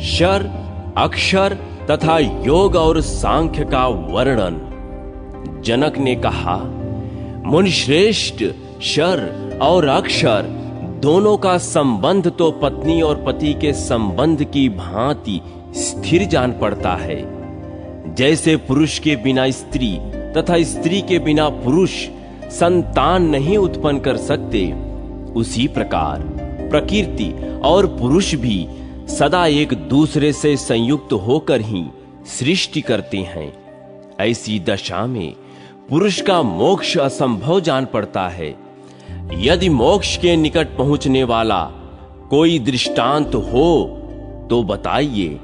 Sir, अक्षर तथा योग और सांख्य का वर्णन। जनक ने कहा, मुनिश्रेष्ठ, शर और अक्षर दोनों का संबंध तो पत्नी और पति के संबंध की भांति स्थिर जान पड़ता है। जैसे पुरुष के बिना स्त्री तथा स्त्री के बिना पुरुष संतान नहीं उत्पन्न कर सकते, उसी प्रकार प्रकृति और पुरुष भी सदा एक दूसरे से संयुक्त होकर ही सृष्टि करते हैं। ऐसी दशा में पुरुष का मोक्ष असंभव जान पड़ता है। यदि मोक्ष के निकट पहुंचने वाला कोई दृष्टांत हो तो बताइए,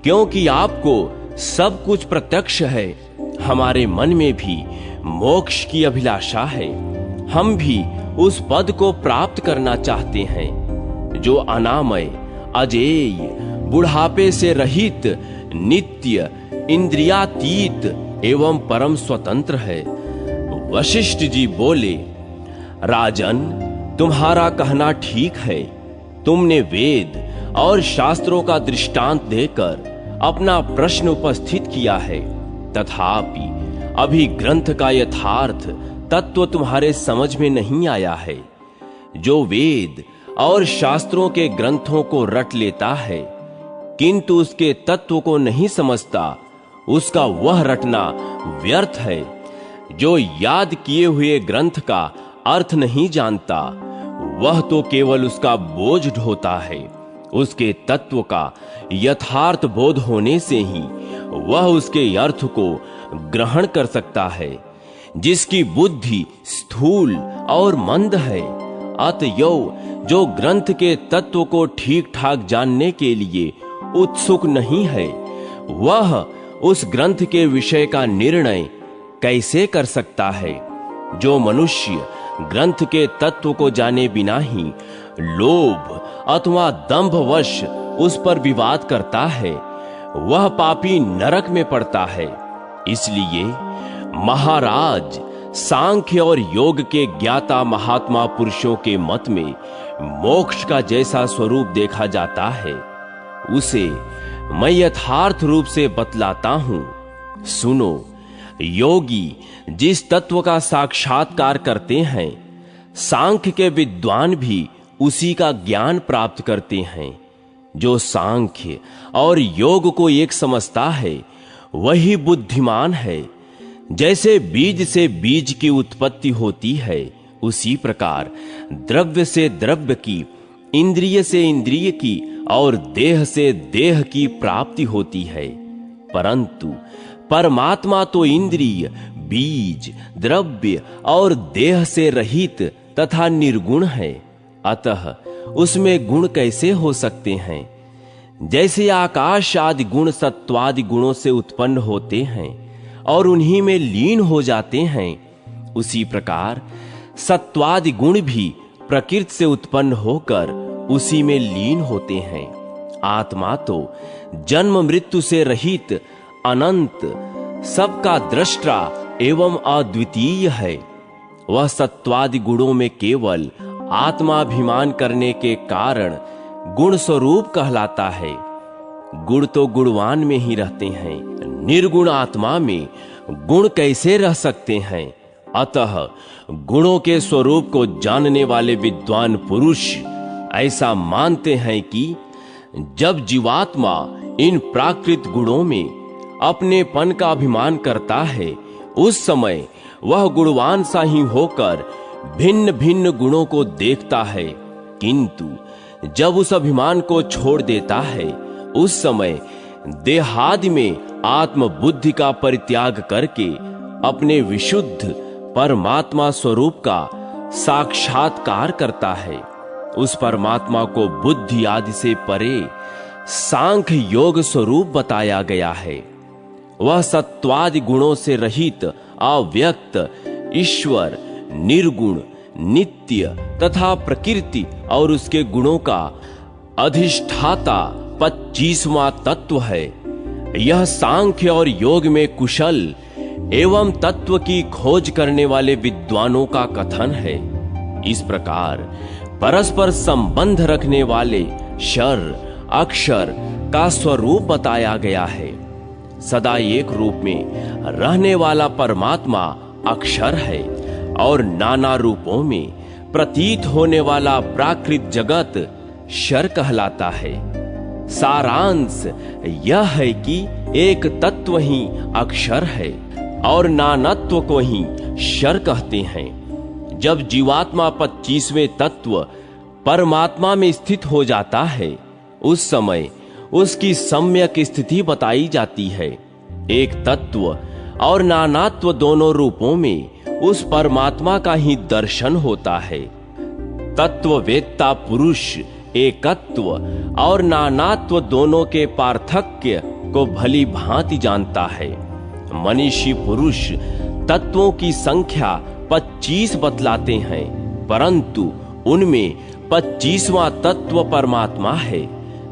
क्योंकि आपको सब कुछ प्रत्यक्ष है। हमारे मन में भी मोक्ष की अभिलाषा है। हम भी उस पद को प्राप्त करना चाहते हैं जो अनामय, अजेय, बुढ़ापे से रहित, नित्य, इंद्रियातीत एवं परम स्वतंत्र है। वशिष्ठ जी बोले, राजन, तुम्हारा कहना ठीक है। तुमने वेद और शास्त्रों का दृष्टांत देकर अपना प्रश्न उपस्थित किया है, तथापि अभी ग्रंथ का यथार्थ तत्व तुम्हारे समझ में नहीं आया है। जो वेद और शास्त्रों के ग्रंथों को रट लेता है किंतु उसके तत्व को नहीं समझता, उसका वह रटना व्यर्थ है। जो याद किए हुए ग्रंथ का अर्थ नहीं जानता, वह तो केवल उसका बोझ ढोता है। उसके तत्व का यथार्थ बोध होने से ही वह उसके अर्थ को ग्रहण कर सकता है। जिसकी बुद्धि स्थूल और मंद है, अतएव जो ग्रंथ के तत्व को ठीक ठाक जानने के लिए उत्सुक नहीं है, वह उस ग्रंथ के विषय का निर्णय कैसे कर सकता है। जो मनुष्य ग्रंथ के तत्व को जाने बिना ही लोभ अथवा दंभवश उस पर विवाद करता है, वह पापी नरक में पड़ता है। इसलिए महाराज, सांख्य और योग के ज्ञाता महात्मा पुरुषों के मत में मोक्ष का जैसा स्वरूप देखा जाता है, उसे मैं यथार्थ रूप से बतलाता हूं। सुनो, योगी जिस तत्व का साक्षात्कार करते हैं, सांख्य के विद्वान भी उसी का ज्ञान प्राप्त करते हैं। जो सांख्य और योग को एक समझता है, वही बुद्धिमान है। जैसे बीज से बीज की उत्पत्ति होती है, उसी प्रकार द्रव्य से द्रव्य की, इंद्रिय से इंद्रिय की और देह से देह की प्राप्ति होती है। परंतु परमात्मा तो इंद्रिय, बीज, द्रव्य और देह से रहित तथा निर्गुण है। अतः उसमें गुण कैसे हो सकते हैं? जैसे आकाश आदि गुण सत्वादि गुणों से उत्पन्न होते हैं और उन्हीं में लीन हो जाते हैं, उसी प्रकार सत्वादि गुण भी प्रकृति से उत्पन्न होकर उसी में लीन होते हैं। आत्मा तो जन्म मृत्यु से रहित, अनंत, सबका दृष्टा एवं अद्वितीय है। वह सत्वादि गुणों में केवल आत्माभिमान करने के कारण गुण स्वरूप कहलाता है। गुण तो गुणवान में ही रहते हैं, निर्गुण आत्मा में गुण कैसे रह सकते हैं? अतः गुणों के स्वरूप को जानने वाले विद्वान पुरुष ऐसा मानते हैं कि जब जीवात्मा इन प्राकृत गुणों में अपनेपन का अभिमान करता है, उस समय वह गुणवान सा ही होकर भिन्न भिन्न गुणों को देखता है। किंतु जब उस अभिमान को छोड़ देता है, उस समय देहादि में आत्म बुद्धि का परित्याग करके अपने विशुद्ध परमात्मा स्वरूप का साक्षात्कार करता है। उस परमात्मा को बुद्धि आदि से परे सांख्य योग स्वरूप बताया गया है। वह सत्वादि गुणों से रहित, अव्यक्त, ईश्वर, निर्गुण, नित्य तथा प्रकृति और उसके गुणों का अधिष्ठाता 25वां तत्व है। यह सांख्य और योग में कुशल एवं तत्व की खोज करने वाले विद्वानों का कथन है। इस प्रकार परस्पर संबंध रखने वाले शर, अक्षर का स्वरूप बताया गया है। सदा एक रूप में रहने वाला परमात्मा अक्षर है और नाना रूपों में प्रतीत होने वाला प्राकृत जगत शर कहलाता है। सारांश यह है कि एक तत्व ही अक्षर है और नानात्व को ही शर कहते हैं। जब जीवात्मा 25वें तत्व परमात्मा में स्थित हो जाता है, उस समय उसकी सम्यक स्थिति बताई जाती है। एक तत्व और नानात्व दोनों रूपों में उस परमात्मा का ही दर्शन होता है। तत्ववेत्ता पुरुष एकत्व और नानात्व दोनों के पार्थक्य को भली भांति जानता है। मनीषी पुरुष तत्वों की संख्या 25 बतलाते हैं, परंतु उनमें 25वां तत्व परमात्मा है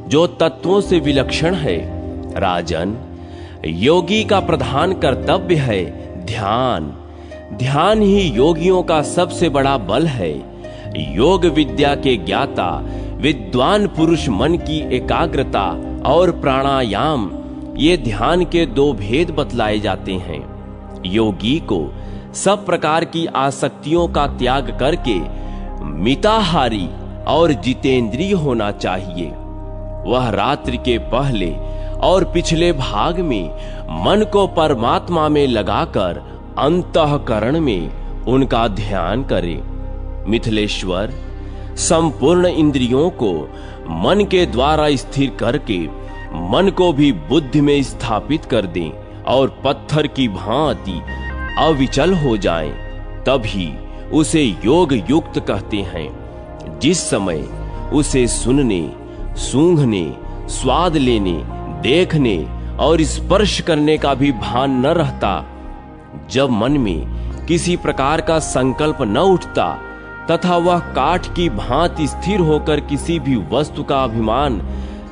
जो तत्वों से विलक्षण है। राजन, योगी का प्रधान कर्तव्य है ध्यान। ध्यान ही योगियों का सबसे बड़ा बल है। योग विद्या के ज्ञाता विद्वान पुरुष मन की एकाग्रता और प्राणायाम, ये ध्यान के 2 भेद बतलाए जाते हैं। योगी को सब प्रकार की आसक्तियों का त्याग करके मिताहारी और जितेंद्रिय होना चाहिए। वह रात्रि के पहले और पिछले भाग में मन को परमात्मा में लगाकर अंतःकरण में उनका ध्यान करे। मिथिलेश्वर, संपूर्ण इंद्रियों को मन के द्वारा स्थिर करके मन को भी बुद्धि में स्थापित कर दें और पत्थर की भांति अविचल हो जाएं, तभी उसे योग युक्त कहते हैं। जिस समय उसे सुनने, सूंघने, स्वाद लेने, देखने और स्पर्श करने का भी भान न रहता, जब मन में किसी प्रकार का संकल्प न उठता तथा वह काठ की भांति स्थिर होकर किसी भी वस्तु का अभिमान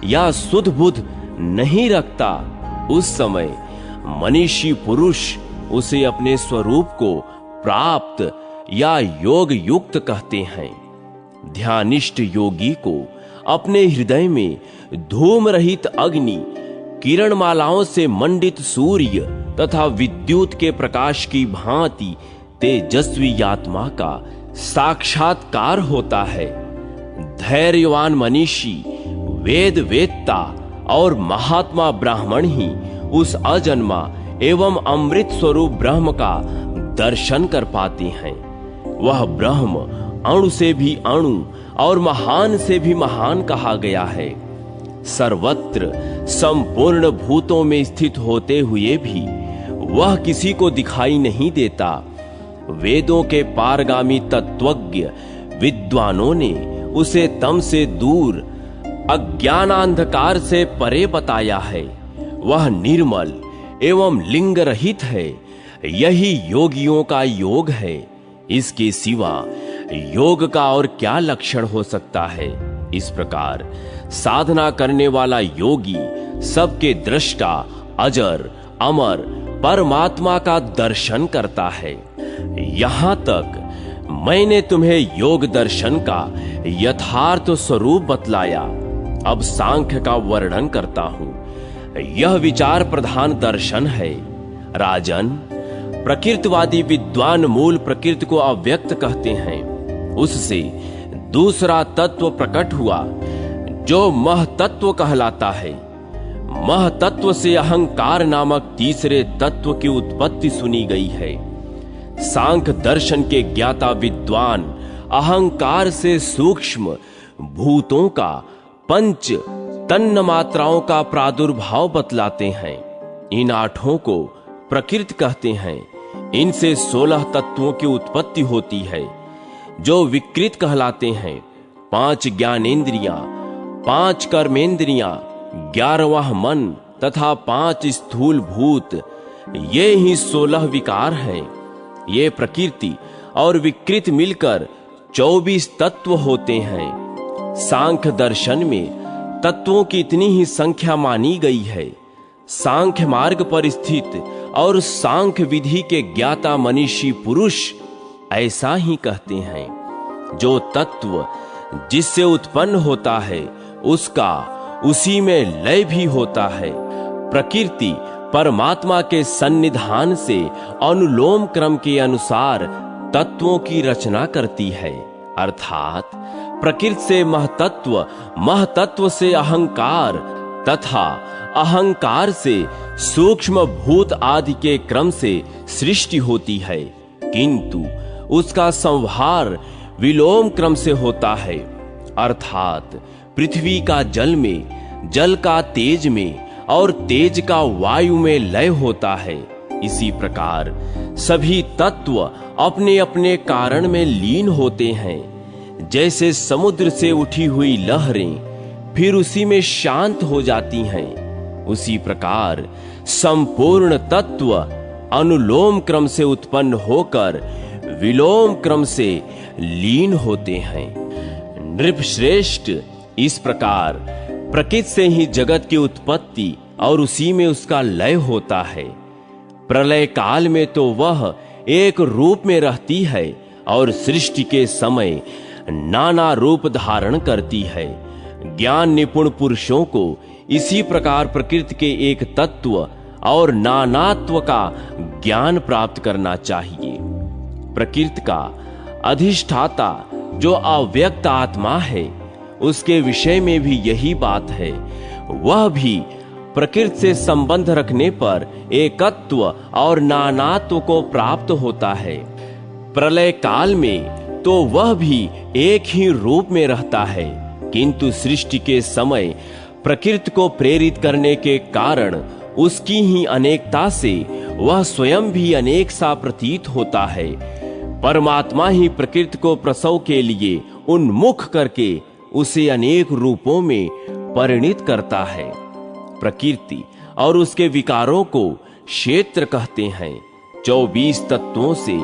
या सुध बुध नहीं रखता, उस समय मनीषी पुरुष उसे अपने स्वरूप को प्राप्त या योग युक्त कहते हैं। ध्यानिष्ठ योगी को अपने हृदय में धूम रहित अग्नि, किरण मालाओं से मंडित सूर्य तथा विद्युत के प्रकाश की भांति तेजस्वी आत्मा का साक्षात्कार होता है। धैर्यवान मनीषी, वेद वेत्ता और महात्मा ब्राह्मण ही उस अजन्मा एवं अमृत स्वरूप ब्रह्म का दर्शन कर पाते हैं। वह ब्रह्म अणु से भी अणु और महान से भी महान कहा गया है। सर्वत्र संपूर्ण भूतों में स्थित होते हुए भी वह किसी को दिखाई नहीं देता। वेदों के पारगामी तत्वज्ञ विद्वानों ने उसे तम से दूर, अज्ञानांधकार से परे बताया है। वह निर्मल एवं लिंग रहित है। यही योगियों का योग है। इसके सिवा योग का और क्या लक्षण हो सकता है। इस प्रकार साधना करने वाला योगी सबके दृष्टा, अजर अमर परमात्मा का दर्शन करता है। यहां तक मैंने तुम्हें योग दर्शन का यथार्थ स्वरूप बतलाया। अब सांख्य का वर्णन करता हूं। यह विचार प्रधान दर्शन है। राजन, प्रकृतिवादी विद्वान मूल प्रकृति को अव्यक्त कहते हैं। उससे दूसरा तत्व प्रकट हुआ जो महतत्व कहलाता है। महतत्व से अहंकार नामक तीसरे तत्व की उत्पत्ति सुनी गई है। सांख्य दर्शन के ज्ञाता विद्वान अहंकार से सूक्ष्म भूतों का पंच तन्न मात्राओं का प्रादुर्भाव बतलाते हैं। इन आठों को प्रकृति कहते हैं। इनसे 16 तत्वों की उत्पत्ति होती है जो विकृत कहलाते हैं। 5 ज्ञानेंद्रियां, 5 कर्मेंद्रियां, 11वां मन तथा 5 स्थूल भूत, ये ही 16 विकार हैं। ये प्रकृति और विकृत मिलकर 24 तत्व होते हैं। सांख्य दर्शन में तत्वों की इतनी ही संख्या मानी गई है। सांख्य मार्ग पर स्थित और सांख्य विधि के ज्ञाता मनीषी पुरुष ऐसा ही कहते हैं। जो तत्व जिससे उत्पन्न होता है उसका उसी में लय भी होता है। प्रकृति परमात्मा के सन्निधान से अनुलोम क्रम के अनुसार तत्वों की रचना करती है। अर्थात प्रकृति से महतत्व, महतत्व से अहंकार तथा अहंकार से सूक्ष्म भूत आदि के क्रम से सृष्टि होती है, किंतु उसका संहार विलोम क्रम से होता है। अर्थात पृथ्वी का जल में, जल का तेज में और तेज का वायु में लय होता है। इसी प्रकार सभी तत्व अपने अपने कारण में लीन होते हैं। जैसे समुद्र से उठी हुई लहरें फिर उसी में शांत हो जाती हैं, उसी प्रकार संपूर्ण तत्व अनुलोम क्रम से उत्पन्न होकर विलोम क्रम से लीन होते हैं। नृपश्रेष्ठ, इस प्रकार प्रकृति से ही जगत की उत्पत्ति और उसी में उसका लय होता है। प्रलय काल में तो वह एक रूप में रहती है और सृष्टि के समय नाना रूप धारण करती है। ज्ञान निपुण पुरुषों को इसी प्रकार प्रकृति के एक तत्व और नानात्व का ज्ञान प्राप्त करना चाहिए। प्रकृति का अधिष्ठाता जो अव्यक्त आत्मा है, उसके विषय में भी यही बात है। वह भी प्रकृति से संबंध रखने पर एकत्व और नानात्व को प्राप्त होता है। प्रलय काल में तो वह भी एक ही रूप में रहता है, किंतु सृष्टि के समय प्रकृति को प्रेरित करने के कारण उसकी ही अनेकता से वह स्वयं भी अनेक सा प्रतीत होता है। परमात्मा ही प्रकृति को प्रसव के लिए उन्मुख करके उसे अनेक रूपों में परिणित करता है। प्रकृति और उसके विकारों को क्षेत्र कहते हैं। 24 तत्वों से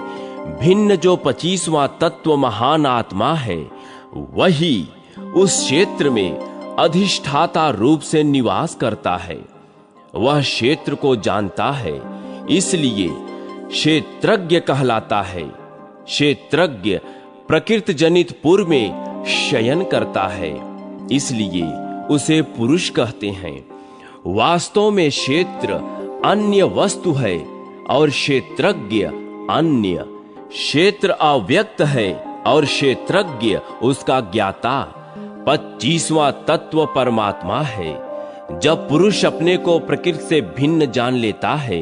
भिन्न जो 25वां तत्व महान आत्मा है, वही उस क्षेत्र में अधिष्ठाता रूप से निवास करता है। वह क्षेत्र को जानता है, इसलिए क्षेत्रज्ञ कहलाता है। क्षेत्रज्ञ प्रकृति जनित पुर में शयन करता है, इसलिए उसे पुरुष कहते हैं। वास्तव में क्षेत्र अन्य वस्तु है और क्षेत्रज्ञ अन्य। क्षेत्र अव्यक्त है और क्षेत्रज्ञ उसका ज्ञाता। 25वां तत्व परमात्मा है। जब पुरुष अपने को प्रकृति से भिन्न जान लेता है,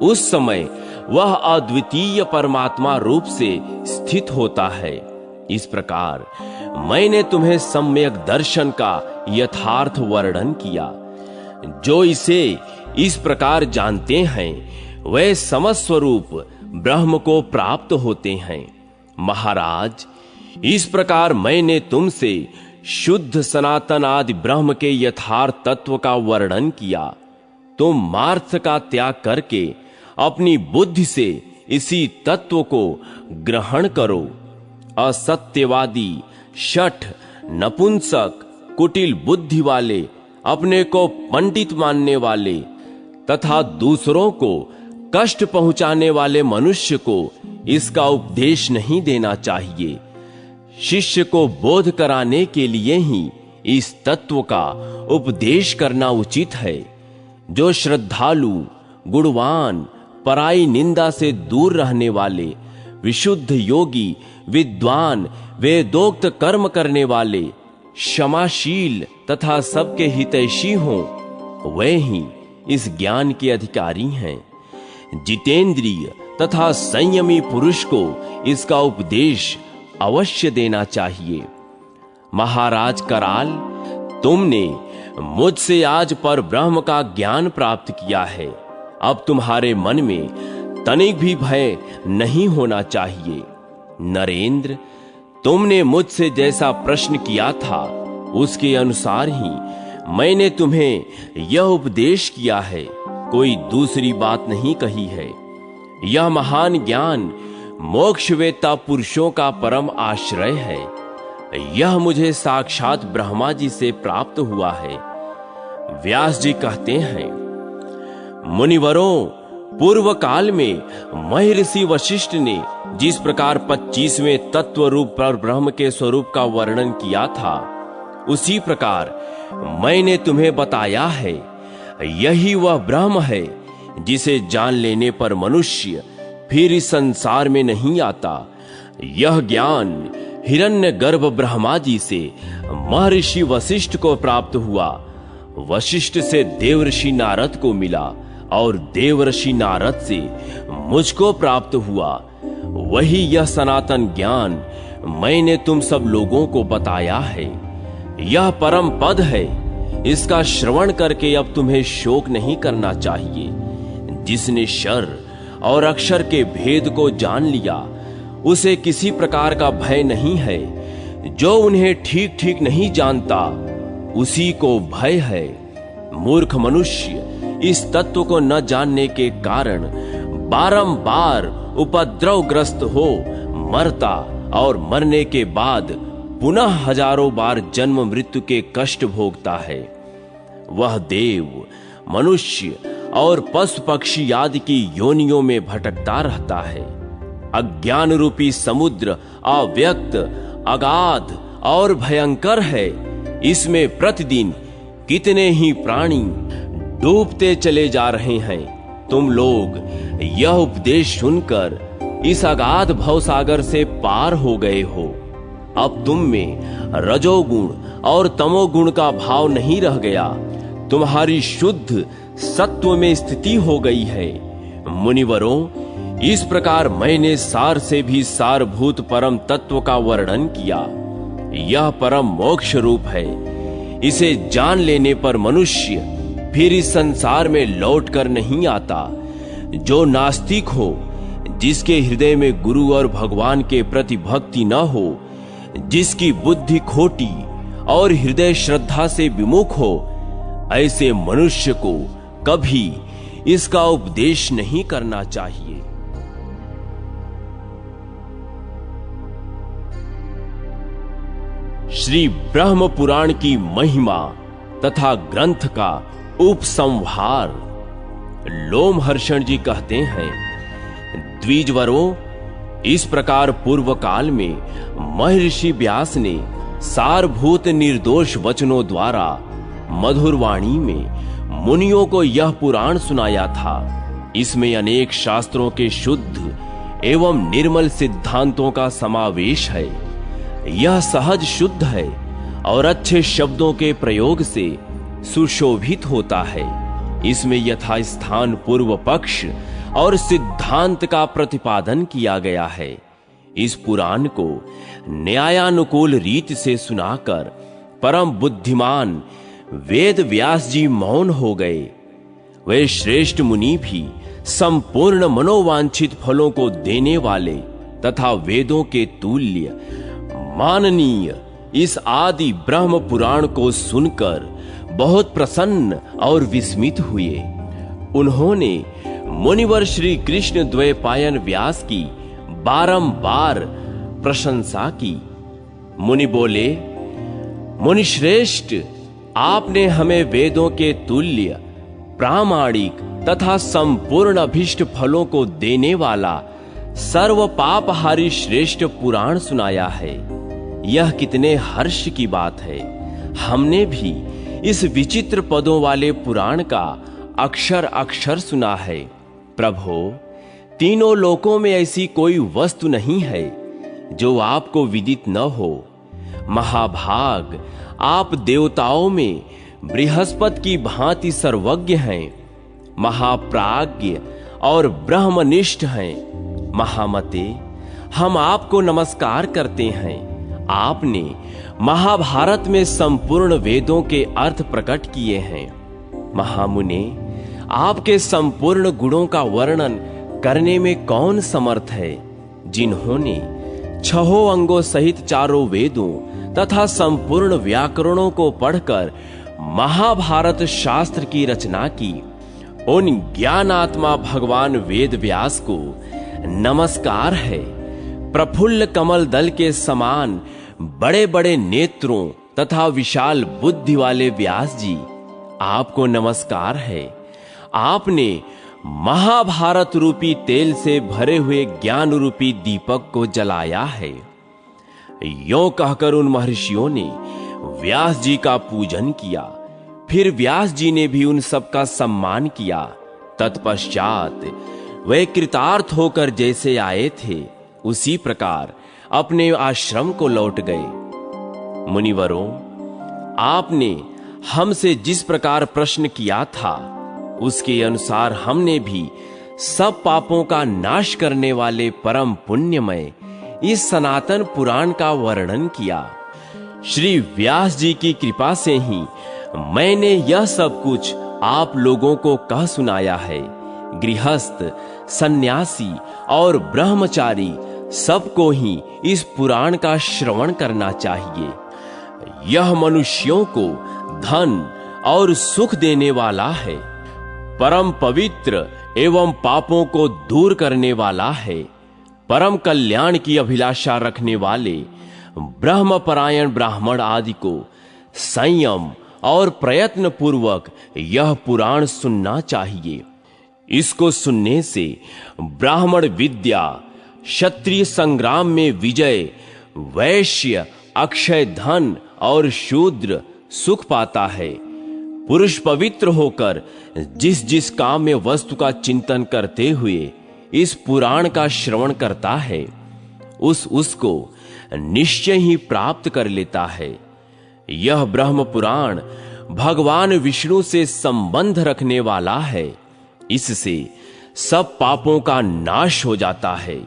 उस समय वह अद्वितीय परमात्मा रूप से स्थित होता है। इस प्रकार मैंने तुम्हें सम्यक दर्शन का यथार्थ वर्णन किया। जो इसे इस प्रकार जानते हैं, वे समस्वरूप ब्रह्म को प्राप्त होते हैं। महाराज, इस प्रकार मैंने तुमसे शुद्ध सनातन आदि ब्रह्म के यथार्थ तत्व का वर्णन किया। तुम मार्थ का त्याग करके अपनी बुद्धि से इसी तत्व को ग्रहण करो। असत्यवादी, शठ, नपुंसक, कुटिल बुद्धि वाले, अपने को पंडित मानने वाले तथा दूसरों को कष्ट पहुंचाने वाले मनुष्य को इसका उपदेश नहीं देना चाहिए। शिष्य को बोध कराने के लिए ही इस तत्व का उपदेश करना उचित है। जो श्रद्धालु, गुणवान, पराई निंदा से दूर रहने वाले, विशुद्ध योगी, विद्वान, वेदोक्त कर्म करने वाले, क्षमाशील तथा सबके हितैषी हों, वे ही इस ज्ञान के अधिकारी हैं। जितेंद्रिय तथा संयमी पुरुष को इसका उपदेश अवश्य देना चाहिए। महाराज कराल, तुमने मुझसे आज पर ब्रह्म का ज्ञान प्राप्त किया है। अब तुम्हारे मन में तनिक भी भय नहीं होना चाहिए। नरेंद्र, तुमने मुझसे जैसा प्रश्न किया था, उसके अनुसार ही मैंने तुम्हें यह उपदेश किया है। कोई दूसरी बात नहीं कही है। यह महान ज्ञान मोक्षवेता पुरुषों का परम आश्रय है। यह मुझे साक्षात ब्रह्मा जी से प्राप्त हुआ है। व्यास जी कहते हैं, मुनिवरों, पूर्व काल में महर्षि वशिष्ठ ने जिस प्रकार 25वें तत्व रूप पर ब्रह्म के स्वरूप का वर्णन किया था, उसी प्रकार मैंने तुम्हें बताया है। यही वह ब्रह्म है जिसे जान लेने पर मनुष्य फिर इस संसार में नहीं आता। यह ज्ञान हिरण्यगर्भ ब्रह्मा जी से महर्षि वशिष्ठ को प्राप्त हुआ। वशिष्ठ से देवर्षि नारद को मिला और देवर्षि नारद से मुझको प्राप्त हुआ। वही यह सनातन ज्ञान मैंने तुम सब लोगों को बताया है। यह परम पद है, इसका श्रवण करके अब तुम्हें शोक नहीं करना चाहिए। जिसने शर और अक्षर के भेद को जान लिया उसे किसी प्रकार का भय नहीं है। जो उन्हें ठीक ठीक नहीं जानता उसी को भय है। मूर्ख मनुष्य इस तत्व को न जानने के कारण बारंबार उपद्रवग्रस्त हो मरता और मरने के बाद पुनः हजारों बार जन्म मृत्यु के कष्ट भोगता है। वह देव, मनुष्य और पशु पक्षी आदि की योनियों में भटकता रहता है। अज्ञान रूपी समुद्र अव्यक्त, अगाध और भयंकर है। इसमें प्रतिदिन कितने ही प्राणी डूबते चले जा रहे हैं। तुम लोग यह उपदेश सुनकर इस अगाध भवसागर से पार हो गए हो। अब तुम में रजोगुण और तमोगुण का भाव नहीं रह गया। तुम्हारी शुद्ध सत्व में स्थिति हो गई है। मुनिवरों, इस प्रकार मैंने सार से भी सारभूत परम तत्व का वर्णन किया। यह परम मोक्ष रूप है। इसे जान लेने पर मनुष्य फिर इस संसार में लौट कर नहीं आता। जो नास्तिक हो, जिसके हृदय में गुरु और भगवान के प्रति भक्ति न हो, जिसकी बुद्धि खोटी और हृदय श्रद्धा से विमुख हो, ऐसे मनुष्य को कभी इसका उपदेश नहीं करना चाहिए। श्री ब्रह्म पुराण की महिमा तथा ग्रंथ का उपसंहार लोमहर्षण जी कहते हैं, द्विजवरों, इस प्रकार पूर्व काल में महर्षि व्यास ने सारभूत निर्दोष वचनों द्वारा मधुर वाणी में मुनियों को यह पुराण सुनाया था। इसमें अनेक शास्त्रों के शुद्ध एवं निर्मल सिद्धांतों का समावेश है। यह सहज शुद्ध है और अच्छे शब्दों के प्रयोग से सुशोभित होता है। इसमें यथास्थान पूर्व पक्ष और सिद्धांत का प्रतिपादन किया गया है। इस पुराण को न्यायानुकूल रीति से सुनाकर परम बुद्धिमान वेद व्यास जी मौन हो गए। वे श्रेष्ठ मुनि भी संपूर्ण मनोवांछित फलों को देने वाले तथा वेदों के तुल्य माननीय इस आदि ब्रह्म पुराण को सुनकर बहुत प्रसन्न और विस्मित हुए। उन्होंने मुनिवर श्री कृष्ण द्वैपायन व्यास की बारंबार प्रशंसा की। मुनि बोले, मुनिश्रेष्ठ, आपने हमें वेदों के तुल्य प्रामाणिक तथा संपूर्ण अभिष्ट फलों को देने वाला सर्व पापहारी श्रेष्ठ पुराण सुनाया है। यह कितने हर्ष की बात है। हमने भी इस विचित्र पदों वाले पुराण का अक्षर अक्षर सुना है। प्रभो, तीनों लोकों में ऐसी कोई वस्तु नहीं है जो आपको विदित न हो। महाभाग, आप देवताओं में बृहस्पति की भांति सर्वज्ञ हैं, महाप्राज्ञ और ब्रह्मनिष्ठ हैं। महामते, हम आपको नमस्कार करते हैं। आपने महाभारत में संपूर्ण वेदों के अर्थ प्रकट किए हैं। महामुने, आपके संपूर्ण गुणों का वर्णन करने में कौन समर्थ है? जिन्होंने छहों अंगों सहित चारों वेदों तथा संपूर्ण व्याकरणों को पढ़कर महाभारत शास्त्र की रचना की, उन ज्ञानात्मा भगवान वेद व्यास को नमस्कार है। प्रफुल्ल कमल दल के समान बड़े बड़े नेत्रों तथा विशाल बुद्धि वाले व्यास जी, आपको नमस्कार है। आपने महाभारत रूपी तेल से भरे हुए ज्ञान रूपी दीपक को जलाया है। यों कहकर उन महर्षियों ने व्यास जी का पूजन किया। फिर व्यास जी ने भी उन सब का सम्मान किया। तत्पश्चात वे कृतार्थ होकर जैसे आए थे उसी प्रकार अपने आश्रम को लौट गए। मुनिवरों, आपने हमसे जिस प्रकार प्रश्न किया था उसके अनुसार हमने भी सब पापों का नाश करने वाले परम पुण्यमय इस सनातन पुराण का वर्णन किया। श्री व्यास जी की कृपा से ही मैंने यह सब कुछ आप लोगों को कह सुनाया है। गृहस्थ, सन्यासी और ब्रह्मचारी सबको ही इस पुराण का श्रवण करना चाहिए। यह मनुष्यों को धन और सुख देने वाला है, परम पवित्र एवं पापों को दूर करने वाला है। परम कल्याण की अभिलाषा रखने वाले ब्रह्मपरायण ब्राह्मण आदि को संयम और प्रयत्न पूर्वक यह पुराण सुनना चाहिए। इसको सुनने से ब्राह्मण विद्या, क्षत्रिय संग्राम में विजय, वैश्य अक्षय धन और शूद्र सुख पाता है। पुरुष पवित्र होकर जिस जिस काम में वस्तु का चिंतन करते हुए इस पुराण का श्रवण करता है उसको निश्चय ही प्राप्त कर लेता है। यह ब्रह्म पुराण भगवान विष्णु से संबंध रखने वाला है। इससे सब पापों का नाश हो जाता है।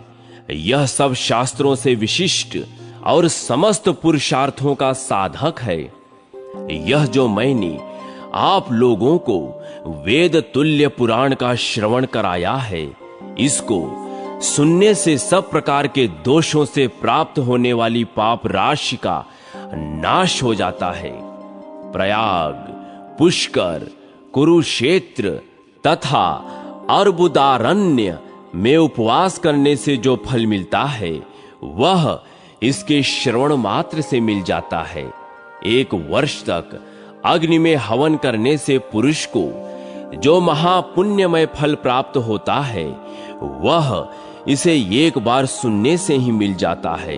यह सब शास्त्रों से विशिष्ट और समस्त पुरुषार्थों का साधक है। यह जो मैंने आप लोगों को वेद तुल्य पुराण का श्रवण कराया है, इसको सुनने से सब प्रकार के दोषों से प्राप्त होने वाली पाप राशि का नाश हो जाता है। प्रयाग, पुष्कर, कुरुक्षेत्र तथा अर्बुदारण्य में उपवास करने से जो फल मिलता है वह इसके श्रवण मात्र से मिल जाता है। 1 वर्ष तक अग्नि में हवन करने से पुरुष को जो महापुण्यमय फल प्राप्त होता है वह इसे एक बार सुनने से ही मिल जाता है।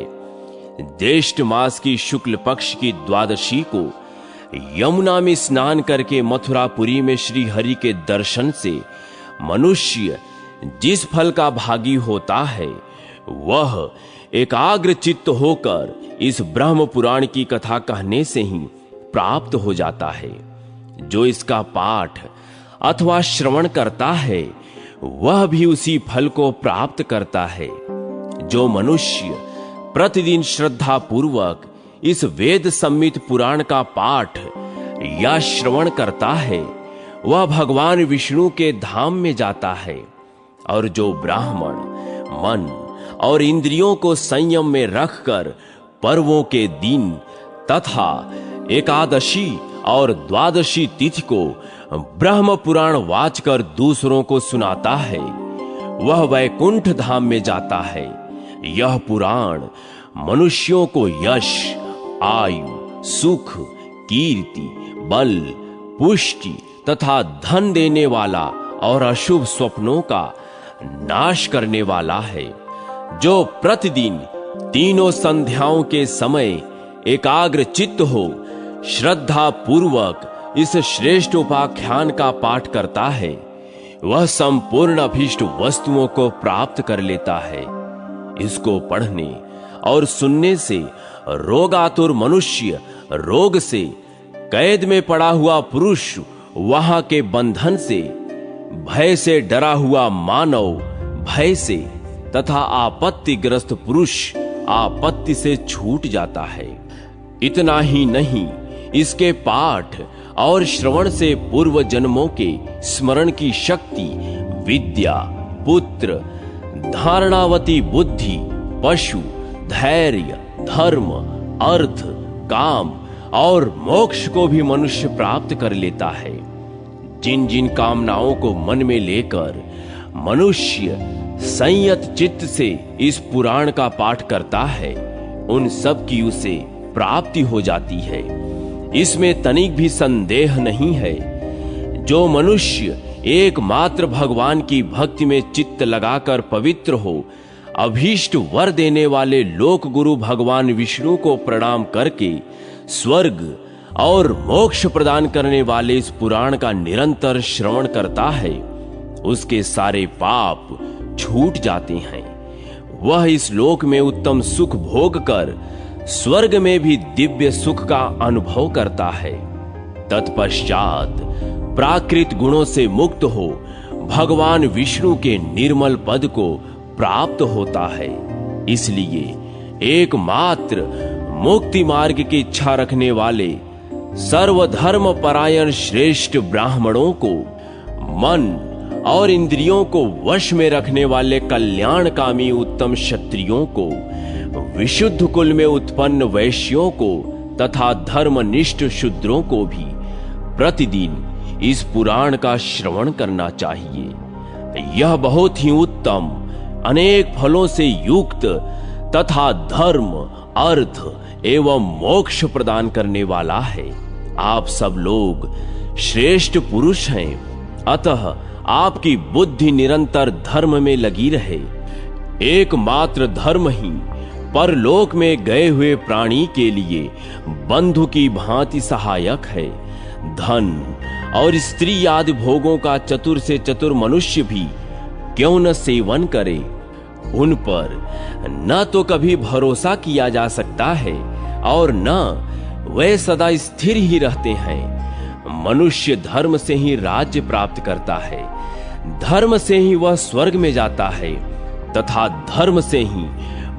ज्येष्ठ मास की शुक्ल पक्ष की द्वादशी को यमुना में स्नान करके मथुरापुरी में श्री हरि के दर्शन से मनुष्य जिस फल का भागी होता है वह एकाग्र चित्त होकर इस ब्रह्म पुराण की कथा कहने से ही प्राप्त हो जाता है। जो इसका पाठ अथवा श्रवण करता है वह भी उसी फल को प्राप्त करता है। जो मनुष्य प्रतिदिन श्रद्धा पूर्वक इस वेद सम्मित पुराण का पाठ या श्रवण करता है वह भगवान विष्णु के धाम में जाता है। और जो ब्राह्मण मन और इंद्रियों को संयम में रखकर पर्वों के दिन तथा एकादशी और द्वादशी तिथि को ब्रह्म पुराण वाचकर दूसरों को सुनाता है वह वैकुंठ धाम में जाता है। यह पुराण मनुष्यों को यश, आयु, सुख, कीर्ति, बल, पुष्टि तथा धन देने वाला और अशुभ स्वप्नों का नाश करने वाला है। जो प्रतिदिन तीनों संध्याओं के समय एकाग्र चित्त हो श्रद्धा पूर्वक इस श्रेष्ठ उपाख्यान का पाठ करता है वह संपूर्ण अभीष्ट वस्तुओं को प्राप्त कर लेता है। इसको पढ़ने और सुनने से रोगातुर मनुष्य रोग से, कैद में पड़ा हुआ पुरुष वहां के बंधन से, भय से डरा हुआ मानव भय से तथा आपत्तिग्रस्त पुरुष आपत्ति से छूट जाता है। इतना ही नहीं, इसके पाठ और श्रवण से पूर्व जन्मों के स्मरण की शक्ति, विद्या, पुत्र, धारणावती बुद्धि, पशु, धैर्य, धर्म, अर्थ, काम और मोक्ष को भी मनुष्य प्राप्त कर लेता है। जिन जिन कामनाओं को मन में लेकर मनुष्य संयत चित्त से इस पुराण का पाठ करता है उन सब की उसे प्राप्ति हो जाती है। इसमें तनिक भी संदेह नहीं है। जो मनुष्य एकमात्र भगवान की भक्ति में चित्त लगाकर पवित्र हो, अभीष्ट वर देने वाले लोक गुरु भगवान विष्णु को प्रणाम करके स्वर्ग और मोक्ष प्रदान करने वाले इस पुराण का निरंतर श्रवण करता है, उसके सारे पाप छूट जाते हैं। वह इस लोक में उत्तम सुख भोग कर स्वर्ग में भी दिव्य सुख का अनुभव करता है। तत्पश्चात प्राकृत गुणों से मुक्त हो भगवान विष्णु के निर्मल पद को प्राप्त होता है। इसलिए एकमात्र मुक्ति मार्ग की इच्छा रखने वाले सर्वधर्म परायण श्रेष्ठ ब्राह्मणों को, मन और इंद्रियों को वश में रखने वाले कल्याणकामी उत्तम क्षत्रियों को, विशुद्ध कुल में उत्पन्न वैश्यों को तथा धर्मनिष्ठ शूद्रों को भी प्रतिदिन इस पुराण का श्रवण करना चाहिए। यह बहुत ही उत्तम, अनेक फलों से युक्त तथा धर्म, अर्थ एवं मोक्ष प्रदान करने वाला है। आप सब लोग श्रेष्ठ पुरुष हैं, अतः आपकी बुद्धि निरंतर धर्म में लगी रहे। एकमात्र धर्म ही परलोक में गए हुए प्राणी के लिए बंधु की भांति सहायक है। धन और स्त्री आदि भोगों का चतुर से चतुर मनुष्य भी क्यों न सेवन करे, उन पर न तो कभी भरोसा किया जा सकता है और न वे सदा स्थिर ही रहते हैं। मनुष्य धर्म से ही राज्य प्राप्त करता है, धर्म से ही वह स्वर्ग में जाता है तथा धर्म से ही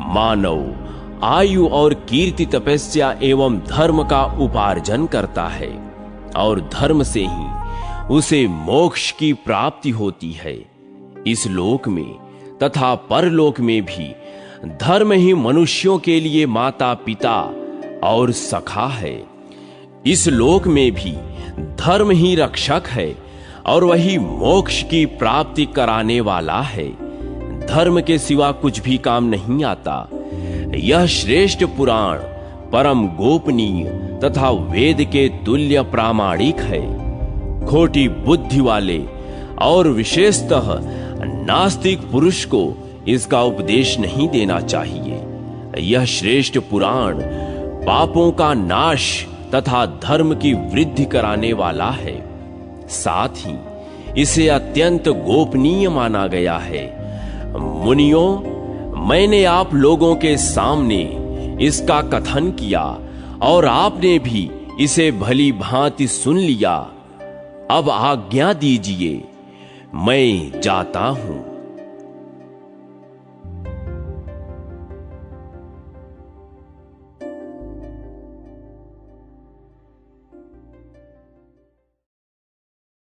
मानव आयु और कीर्ति, तपस्या एवं धर्म का उपार्जन करता है और धर्म से ही उसे मोक्ष की प्राप्ति होती है। इस लोक में तथा परलोक में भी धर्म ही मनुष्यों के लिए माता पिता और सखा है। इस लोक में भी धर्म ही रक्षक है और वही मोक्ष की प्राप्ति कराने वाला है। धर्म के सिवा कुछ भी काम नहीं आता। यह श्रेष्ठ पुराण परम गोपनीय तथा वेद के तुल्य प्रामाणिक है। खोटी बुद्धि वाले और विशेषतः नास्तिक पुरुष को इसका उपदेश नहीं देना चाहिए। यह श्रेष्ठ पुराण पापों का नाश तथा धर्म की वृद्धि कराने वाला है। साथ ही इसे अत्यंत गोपनीय माना गया है। मुनियों, मैंने आप लोगों के सामने इसका कथन किया और आपने भी इसे भली भांति सुन लिया। अब आज्ञा दीजिए, मैं जाता हूं।